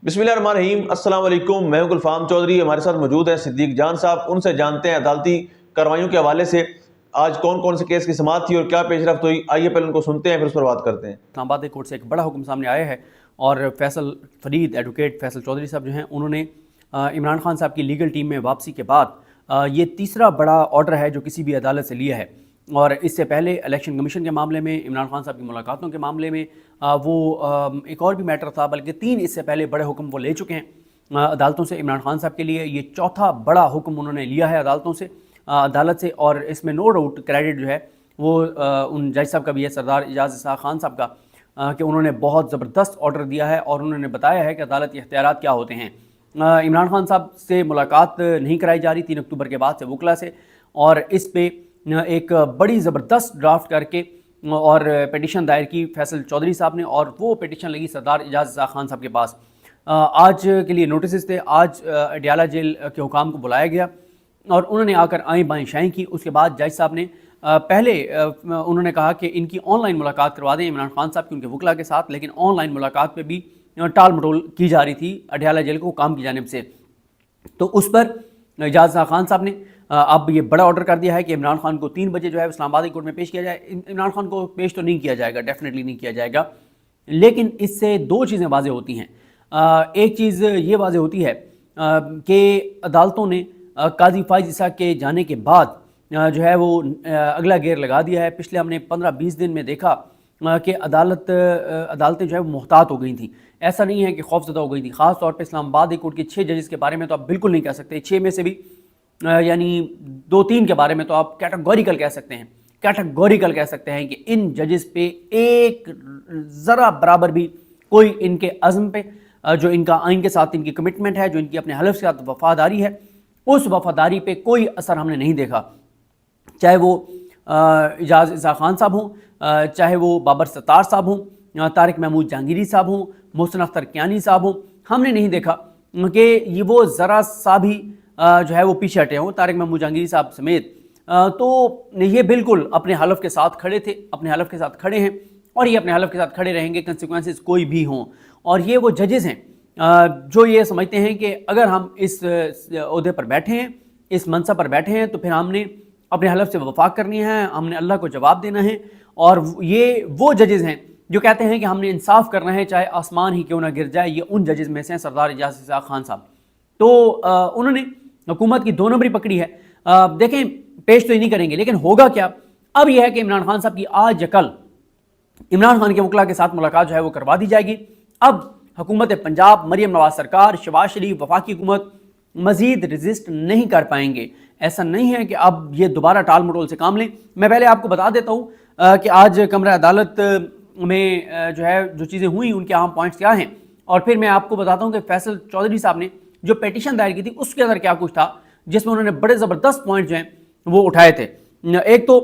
بسم اللہ الرحمن الرحیم۔ السلام علیکم، میں ہوں گلفام چودھری۔ ہمارے ساتھ موجود ہیں صدیق جان صاحب، ان سے جانتے ہیں عدالتی کارروائیوں کے حوالے سے آج کون کون سے کیس کی سماعت تھی اور کیا پیش رفت ہوئی۔ آئیے پہلے ان کو سنتے ہیں پھر اس پر بات کرتے ہیں۔ اسلام آباد کورٹ سے ایک بڑا حکم سامنے آیا ہے اور فیصل فرید ایڈوکیٹ فیصل چودھری صاحب جو ہیں انہوں نے عمران خان صاحب کی لیگل ٹیم میں واپسی کے بعد یہ تیسرا بڑا آرڈر ہے جو کسی بھی عدالت سے لیا ہے، اور اس سے پہلے الیکشن کمیشن کے معاملے میں، عمران خان صاحب کی ملاقاتوں کے معاملے میں وہ ایک اور بھی میٹر تھا، بلکہ 3 اس سے پہلے بڑے حکم وہ لے چکے ہیں عدالتوں سے۔ عمران خان صاحب کے لیے یہ چوتھا بڑا حکم انہوں نے لیا ہے عدالت سے، اور اس میں نو ڈاؤٹ کریڈٹ جو ہے وہ ان جج صاحب کا بھی ہے، سردار اعجاز اسحاق خان صاحب کا، کہ انہوں نے بہت زبردست آرڈر دیا ہے اور انہوں نے بتایا ہے کہ عدالت کے اختیارات کیا ہوتے ہیں۔ عمران خان صاحب سے ملاقات نہیں کرائی جا رہی 3 اکتوبر کے بعد سے وکلا سے، اور اس پہ ایک بڑی زبردست ڈرافٹ کر کے اور پیٹیشن دائر کی فیصل چودھری صاحب نے، اور وہ پیٹیشن لگی سردار اعجاز اسحاق خان صاحب کے پاس۔ آج کے لیے نوٹسز تھے، آج اڈیالہ جیل کے حکام کو بلایا گیا اور انہوں نے آ کر آئیں بائیں شائیں کی۔ اس کے بعد جج صاحب نے پہلے انہوں نے کہا کہ ان کی آن لائن ملاقات کروا دیں عمران خان صاحب کی ان کے وکلا کے ساتھ، لیکن آن لائن ملاقات پہ بھی ٹال مٹول کی جا رہی تھی اڈیالہ جیل کو حکام کی جانب سے۔ تو اس پر اعجاز اسحاق خان صاحب نے اب یہ بڑا آرڈر کر دیا ہے کہ عمران خان کو 3 بجے جو ہے اسلام آباد کورٹ میں پیش کیا جائے۔ عمران خان کو پیش تو نہیں کیا جائے گا، ڈیفینیٹلی نہیں کیا جائے گا، لیکن اس سے 2 چیزیں واضح ہوتی ہیں۔ ایک چیز یہ واضح ہوتی ہے کہ عدالتوں نے قاضی فائز عیسیٰ کے جانے کے بعد جو ہے وہ اگلا گیئر لگا دیا ہے۔ پچھلے ہم نے 15-20 دن میں دیکھا کہ عدالتیں جو ہے وہ محتاط ہو گئی تھیں، ایسا نہیں ہے کہ خوف زدہ ہو گئی تھیں۔ خاص طور پہ اسلام آباد کورٹ کے 6 ججز کے بارے میں تو آپ بالکل نہیں کہہ سکتے، 6 میں سے بھی یعنی 2-3 کے بارے میں تو آپ کیٹاگوریکل کہہ سکتے ہیں کہ ان ججز پہ ایک ذرا برابر بھی کوئی ان کے عزم پہ، جو ان کا آئین کے ساتھ ان کی کمٹمنٹ ہے، جو ان کی اپنے حلف کے ساتھ وفاداری ہے، اس وفاداری پہ کوئی اثر ہم نے نہیں دیکھا، چاہے وہ اعجاز اسحاق خان صاحب ہوں، چاہے وہ بابر ستار صاحب ہوں، طارق محمود جہانگیری صاحب ہوں، محسن اختر کیانی صاحب ہوں۔ ہم نے نہیں دیکھا کہ یہ وہ ذرا سا بھی جو ہے وہ پیچھے ہٹے ہوں، طارق محمود جہانگیری صاحب سمیت۔ تو یہ بالکل اپنے حلف کے ساتھ کھڑے تھے، اپنے حلف کے ساتھ کھڑے ہیں، اور یہ اپنے حلف کے ساتھ کھڑے رہیں گے، کنسیکوینسز کوئی بھی ہوں۔ اور یہ وہ ججز ہیں جو یہ سمجھتے ہیں کہ اگر ہم اس عہدے پر بیٹھے ہیں، اس منصب پر بیٹھے ہیں، تو پھر ہم نے اپنے حلف سے وفا کرنی ہے، ہم نے اللہ کو جواب دینا ہے۔ اور یہ وہ ججز ہیں جو کہتے ہیں کہ ہم نے انصاف کرنا ہے چاہے آسمان ہی کیوں نہ گر جائے۔ یہ ان ججز میں سے ہیں سردار اعجاز اسحاق خان صاحب۔ تو انہوں نے حکومت کی 2 نمبری پکڑی ہے۔ دیکھیں پیش تو ہی نہیں کریں گے، لیکن ہوگا کیا؟ اب یہ ہے کہ عمران خان صاحب کی آج یا کل عمران خان کے وکلا کے ساتھ ملاقات جو ہے وہ کروا دی جائے گی۔ اب حکومت پنجاب، مریم نواز سرکار، شہباز شریف، وفاقی حکومت مزید رزسٹ نہیں کر پائیں گے۔ ایسا نہیں ہے کہ اب یہ دوبارہ ٹال مٹول سے کام لیں۔ میں پہلے آپ کو بتا دیتا ہوں کہ آج کمرہ عدالت میں جو ہے جو چیزیں ہوئیں ان کے اہم پوائنٹس کیا ہیں، اور پھر میں آپ کو بتاتا ہوں کہ فیصل چودھری صاحب نے جو پیٹیشن دائر کی تھی اس کے اندر کیا کچھ تھا، جس میں انہوں نے بڑے زبردست پوائنٹ جو ہیں وہ اٹھائے تھے۔ ایک تو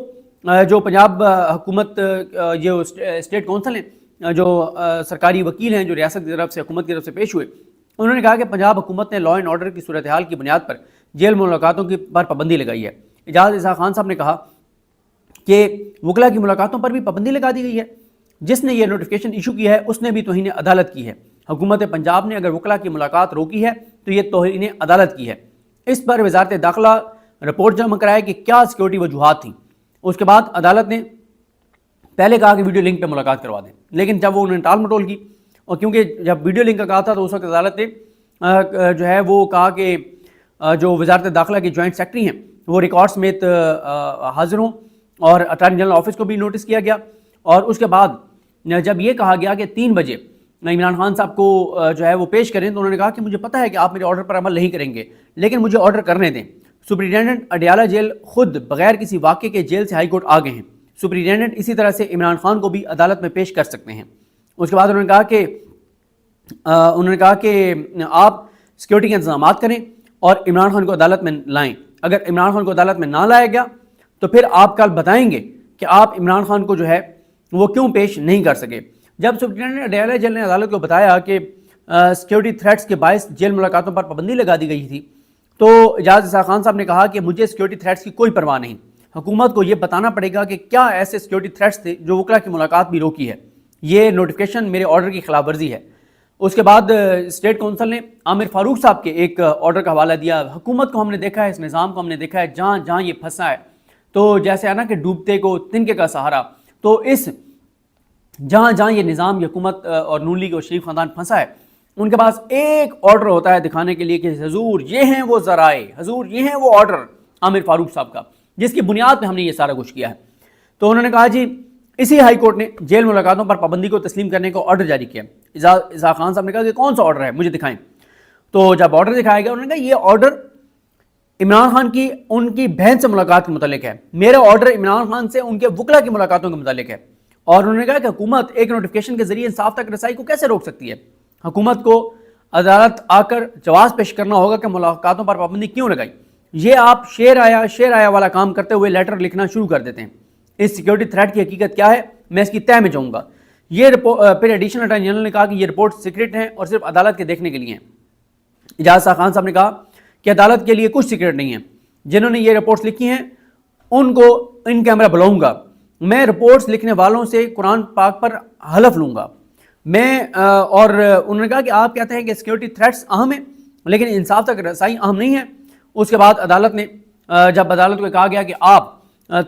جو پنجاب حکومت، جو اسٹیٹ کونسل ہیں، جو سرکاری وکیل ہیں جو ریاست کی طرف سے، حکومت کی طرف سے پیش ہوئے، انہوں نے کہا کہ پنجاب حکومت نے لا اینڈ آرڈر کی صورتحال کی بنیاد پر جیل ملاقاتوں کی پر پابندی لگائی ہے۔ اعجاز اسحاق خان صاحب نے کہا کہ وکلا کی ملاقاتوں پر بھی پابندی لگا دی گئی ہے، جس نے یہ نوٹیفیکیشن ایشو کی ہے اس نے بھی توہین عدالت کی ہے۔ حکومت پنجاب نے اگر وکلا کی ملاقات روکی ہے تو یہ توہین عدالت کی ہے۔ اس پر وزارت داخلہ رپورٹ جمع کرائے کہ کیا سیکیورٹی وجوہات تھیں۔ اس کے بعد عدالت نے پہلے کہا کہ ویڈیو لنک پہ ملاقات کروا دیں، لیکن جب وہ انہوں نے ٹال مٹول کی، اور کیونکہ جب ویڈیو لنک کا کہا تھا تو اس وقت عدالت نے جو ہے وہ کہا کہ جو وزارت داخلہ کے جوائنٹ سیکرٹری ہیں وہ ریکارڈ سمیت حاضر ہوں، اور اٹارنی جنرل آفس کو بھی نوٹس کیا گیا۔ اور اس کے بعد جب یہ کہا گیا کہ 3 بجے عمران خان صاحب کو جو ہے وہ پیش کریں، تو انہوں نے کہا کہ مجھے پتہ ہے کہ آپ میرے آرڈر پر عمل نہیں کریں گے، لیکن مجھے آرڈر کرنے دیں۔ سپرنٹینڈنٹ اڈیالہ جیل خود بغیر کسی واقعے کے جیل سے ہائی کورٹ آ گئے ہیں۔ سپرنٹینڈنٹ اسی طرح سے عمران خان کو بھی عدالت میں پیش کر سکتے ہیں۔ اس کے بعد انہوں نے کہا کہ آپ سیکیورٹی کے انتظامات کریں اور عمران خان کو عدالت میں لائیں۔ اگر عمران خان کو عدالت میں نہ لایا گیا تو پھر آپ کل بتائیں گے کہ آپ عمران خان کو جو ہے وہ کیوں پیش نہیں کر سکے۔ جب سپرنٹینڈنٹ اڈیالہ جیل نے عدالت کو بتایا کہ سیکیورٹی تھریٹس کے باعث جیل ملاقاتوں پر پابندی لگا دی گئی تھی، تو اعجاز اسحاق خان صاحب نے کہا کہ مجھے سیکیورٹی تھریٹس کی کوئی پرواہ نہیں، حکومت کو یہ بتانا پڑے گا کہ کیا ایسے سیکیورٹی تھریٹس تھے جو وکلا کی ملاقات بھی روکی ہے۔ یہ نوٹیفیکیشن میرے آرڈر کی خلاف ورزی ہے۔ اس کے بعد اسٹیٹ کونسل نے عامر فاروق صاحب کے ایک آرڈر کا حوالہ دیا. حکومت کو ہم نے دیکھا ہے, اس نظام کو ہم نے دیکھا ہے, جہاں جہاں یہ پھنسا ہے تو جیسے ہے نا کہ ڈوبتے کو تنکے کا سہارا, تو اس جہاں جہاں یہ نظام, یہ حکومت اور نون لیگ اور شریف خاندان پھنسا ہے, ان کے پاس ایک آرڈر ہوتا ہے دکھانے کے لیے کہ حضور یہ ہیں وہ ذرائع, حضور یہ ہیں وہ آرڈر عامر فاروق صاحب کا, جس کی بنیاد پہ ہم نے یہ سارا کچھ کیا ہے. تو انہوں نے کہا جی اسی ہائی کورٹ نے جیل ملاقاتوں پر پابندی کو تسلیم کرنے کا آرڈر جاری کیا. اسحاق خان صاحب نے کہا کہ کون سا آرڈر ہے, مجھے دکھائیں. تو جب آرڈر دکھایا گیا, انہوں نے کہا یہ آرڈر عمران خان کی ان کی بہن سے ملاقات کے متعلق ہے, میرا آرڈر عمران خان سے ان کے وکلا کی ملاقاتوں کے متعلق ہے. اور انہوں نے کہا کہ حکومت ایک نوٹیفکیشن کے ذریعے انصاف تک رسائی کو کیسے روک سکتی ہے, حکومت کو عدالت آ کر جواز پیش کرنا ہوگا کہ ملاقاتوں پر پابندی کیوں لگائی. یہ آپ شیر آیا والا کام کرتے ہوئے لیٹر لکھنا شروع کر دیتے ہیں. اس سیکیورٹی تھریٹ کی حقیقت کیا ہے, میں اس کی تہ میں جاؤں گا. یہ پھر ایڈیشنل اٹارنی جنرل نے کہا کہ یہ رپورٹ سیکرٹ ہیں اور صرف عدالت کے دیکھنے کے لیے ہیں. اجاز خان صاحب نے کہا کہ عدالت کے لیے کچھ سیکرٹ نہیں ہے, جنہوں نے یہ رپورٹس لکھی ہیں ان کو ان کیمرہ بلاؤں گا, میں رپورٹس لکھنے والوں سے قرآن پاک پر حلف لوں گا. میں اور انہوں نے کہا کہ آپ کہتے ہیں کہ سیکیورٹی تھریٹس اہم ہیں لیکن انصاف تک رسائی اہم نہیں ہے. اس کے بعد عدالت نے جب عدالت کو کہا گیا کہ آپ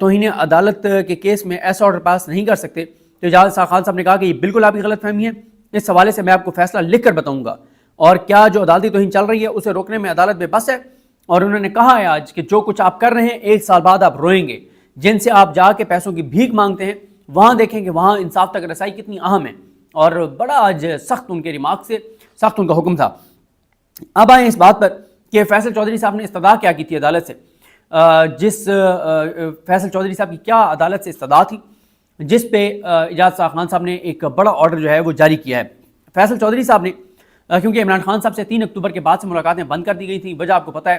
توہین عدالت کے کیس میں ایسا آرڈر پاس نہیں کر سکتے, تو اجاز خان صاحب نے کہا کہ یہ بالکل آپ کی غلط فہمی ہے, اس حوالے سے میں آپ کو فیصلہ لکھ کر بتاؤں گا, اور کیا جو عدالتی توہین چل رہی ہے اسے روکنے میں عدالت بے بس ہے. اور انہوں نے کہا ہے آج کہ جو کچھ آپ کر رہے ہیں 1 سال بعد آپ روئیں گے, جن سے آپ جا کے پیسوں کی بھیک مانگتے ہیں وہاں دیکھیں کہ وہاں انصاف تک رسائی کتنی اہم ہے. اور بڑا آج سخت ان کے ریمارک سے سخت ان کا حکم تھا. اب آئیں اس بات پر کہ فیصل چودھری صاحب نے استدعا کیا کی تھی عدالت سے, جس فیصل چودھری صاحب کی کیا عدالت سے استدعا تھی جس پہ اجاز خان صاحب نے ایک بڑا آرڈر جو ہے وہ جاری کیا ہے. فیصل چودھری صاحب نے کیونکہ عمران خان صاحب سے 3 اکتوبر کے بعد سے ملاقاتیں بند کر دی گئی تھیں, وجہ آپ کو پتہ ہے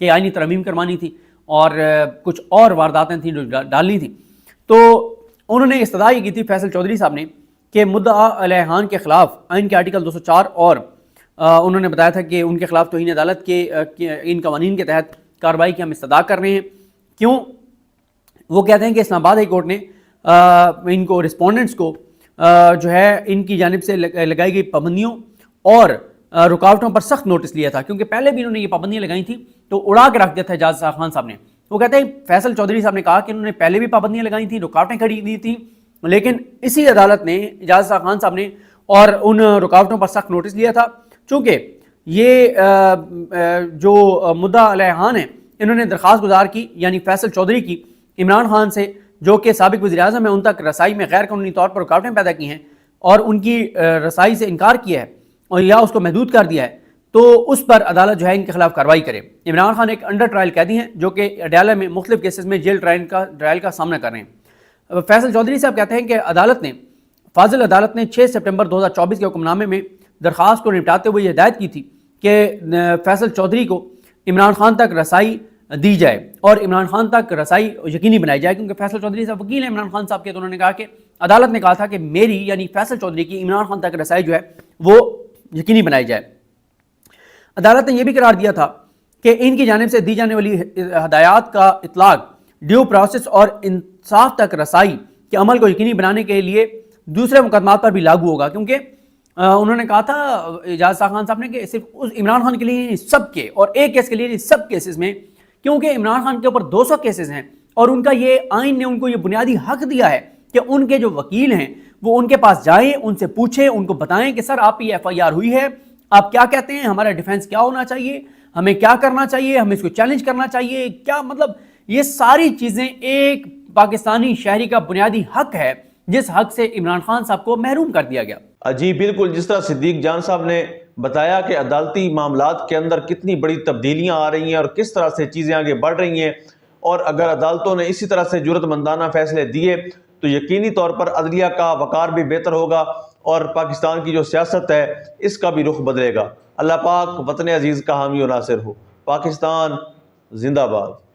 کہ آئینی ترمیم کروانی تھی اور کچھ اور وارداتیں تھیں جو ڈالنی تھیں. تو انہوں نے استدعا یہ کی تھی فیصل چودھری صاحب نے کہ مدعا علیہ خان کے خلاف آئین کے آرٹیکل 204 اور انہوں نے بتایا تھا کہ ان کے خلاف توہین عدالت کے ان قوانین کے تحت کارروائی کی ہم استدعا کر رہے ہیں. کیوں؟ وہ کہتے ہیں کہ اسلام آباد ہائی کورٹ نے ان کو رسپونڈنٹس کو جو ہے ان کی جانب سے لگائی گئی پابندیوں اور رکاوٹوں پر سخت نوٹس لیا تھا, کیونکہ پہلے بھی انہوں نے یہ پابندیاں لگائی تھیں تو اڑا کے رکھ دیا تھا اجاز خان صاحب نے. وہ کہتے ہیں فیصل چودھری صاحب نے کہا کہ انہوں نے پہلے بھی پابندیاں لگائی تھیں, رکاوٹیں کھڑی دی تھیں, لیکن اسی عدالت نے اجاز خان صاحب نے اور ان رکاوٹوں پر سخت نوٹس لیا تھا. چونکہ یہ جو مدعا علیہ خان ہیں انہوں نے درخواست گزار کی, یعنی فیصل چودھری کی, عمران خان سے جو کہ سابق وزیر اعظم ہیں ان تک رسائی میں غیر قانونی طور پر رکاوٹیں پیدا کی ہیں اور ان کی رسائی سے انکار کیا ہے اور یا اس کو محدود کر دیا ہے, تو اس پر عدالت جو ہے ان کے خلاف کارروائی کرے. عمران خان ایک انڈر ٹرائل قیدی ہیں جو کہ اڈیالہ میں مختلف کیسز میں جیل ٹرائل کا سامنا کر رہے ہیں. فیصل چودھری صاحب کہتے ہیں کہ فاضل عدالت نے 6 سپٹمبر 2024 کے حکم نامے میں درخواست کو نپٹاتے ہوئے یہ ہدایت کی تھی کہ فیصل چودھری کو عمران خان تک رسائی دی جائے اور عمران خان تک رسائی یقینی بنائی جائے, کیونکہ فیصل چودھری صاحب وکیل ہیں عمران خان صاحب کے. تو انہوں نے کہا کہ عدالت نے کہا تھا کہ میری یعنی فیصل چودھری کی عمران خان تک رسائی جو ہے وہ یقینی بنائی جائے. عدالت نے یہ بھی قرار دیا تھا کہ ان کی جانب سے دی جانے والی ہدایات کا اطلاق ڈیو پروسیس اور انصاف تک رسائی کے عمل کو یقینی بنانے کے لیے دوسرے مقدمات پر بھی لاگو ہوگا, کیونکہ انہوں نے کہا تھا اجاز خان صاحب نے کہ صرف اس عمران خان کے لیے سب کے اور ایک کیس کے لیے سب کیسز میں, کیونکہ عمران خان کے اوپر 200 کیسز ہیں اور ان کا یہ آئین نے ان کو یہ بنیادی حق دیا ہے کہ ان کے جو وکیل ہیں وہ ان کے پاس جائیں, ان سے پوچھیں, ان کو بتائیں کہ سر آپ یہ FIR ہوئی ہے, آپ کیا کہتے ہیں, ہمارا ڈیفینس کیا ہونا چاہیے, ہمیں کیا کرنا چاہیے, ہمیں اس کو چیلنج کرنا چاہیے, کیا مطلب یہ ساری چیزیں ایک پاکستانی شہری کا بنیادی حق ہے جس حق سے عمران خان صاحب کو محروم کر دیا گیا. جی بالکل, جس طرح صدیق جان صاحب نے بتایا کہ عدالتی معاملات کے اندر کتنی بڑی تبدیلیاں آ رہی ہیں اور کس طرح سے چیزیں آگے بڑھ رہی ہیں, اور اگر عدالتوں نے اسی طرح سے جرأت مندانہ فیصلے دیے تو یقینی طور پر عدلیہ کا وقار بھی بہتر ہوگا اور پاکستان کی جو سیاست ہے اس کا بھی رخ بدلے گا. اللہ پاک وطن عزیز کا حامی و ناصر ہو. پاکستان زندہ باد.